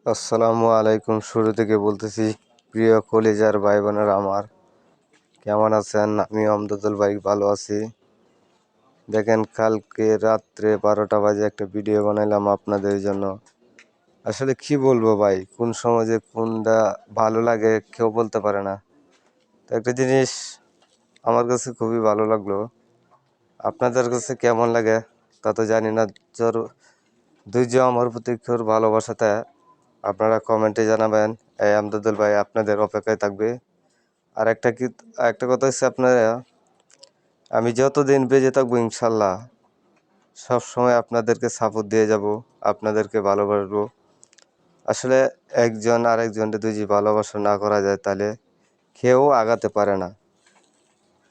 আসসালামু আলাইকুম। শুরু থেকে বলতেছি, প্রিয় কলিজার ভাই বোনেরা আমার, কেমন আছেন? আমি আমদাদুল ভাই ভালো আছি। দেখেন, কালকে রাত্রে 12টা বাজে একটা ভিডিও বানাইলাম আপনাদের জন্য। আসলে কি বলবো ভাই, কোন সময় যে কোনটা ভালো লাগে কেউ বলতে পারে না। তো একটা জিনিস আমার কাছে খুবই ভালো লাগলো, আপনাদের কাছে কেমন লাগে তা তো জানি না। জোর ধৈর্য আমার প্রতি কেউ ভালোবাসাতে আপনারা কমেন্টে জানাবেন। এই আমদাদুল ভাই আপনাদের অপেক্ষায় থাকবে। আর একটা কথা হচ্ছে, আপনারা, আমি যতদিন বেঁচে থাকবো ইনশাল্লাহ সব সময় আপনাদেরকে সাপোর্ট দিয়ে যাব, আপনাদেরকে ভালোবাসবো। আসলে একজন আরেকজনকে যদি ভালোবাসা না করা যায় তাহলে কেউ আগাতে পারে না।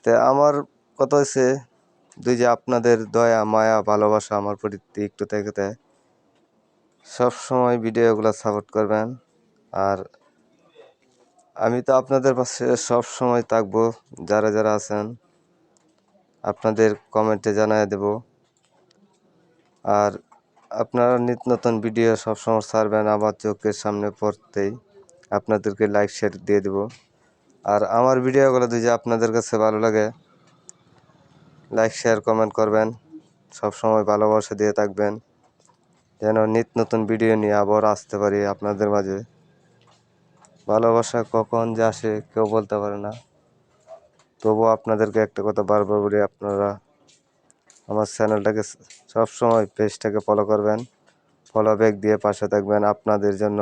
তা আমার কথা হচ্ছে, যে আপনাদের দয়া মায়া ভালোবাসা আমার প্রতি একটু থেকে সব সময় ভিডিওগুলো সাপোর্ট করবেন। আর আমি তো আপনাদের পাশে সব সময় থাকবো। যারা যারা আছেন আপনাদের কমেন্টে জানিয়ে দেব। আর আপনারা নিত্য নতুন ভিডিও সবসময় ছাড়বেন, আমার চোখের সামনে পড়তেই আপনাদেরকে লাইক শেয়ার দিয়ে দেব। আর আমার ভিডিওগুলো যদি আপনাদের কাছে ভালো লাগে, লাইক শেয়ার কমেন্ট করবেন, সবসময় ভালোবাসা দিয়ে থাকবেন, যেন নিত্য নতুন ভিডিও নিয়ে আবার আসতে পারি আপনাদের মাঝে। ভালোবাসা কখন যে আসে কেউ বলতে পারে না। তবুও আপনাদেরকে একটা কথা বারবার বলি, আপনারা আমার চ্যানেলটাকে সবসময় পেজটাকে ফলো করবেন, ফলো ব্যাক দিয়ে পাশে থাকবেন। আপনাদের জন্য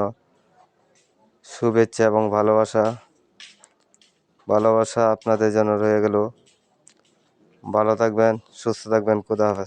শুভেচ্ছা এবং ভালোবাসা। ভালোবাসা আপনাদের জন্য রয়ে গেল। ভালো থাকবেন, সুস্থ থাকবেন। খোদা হাফেজ।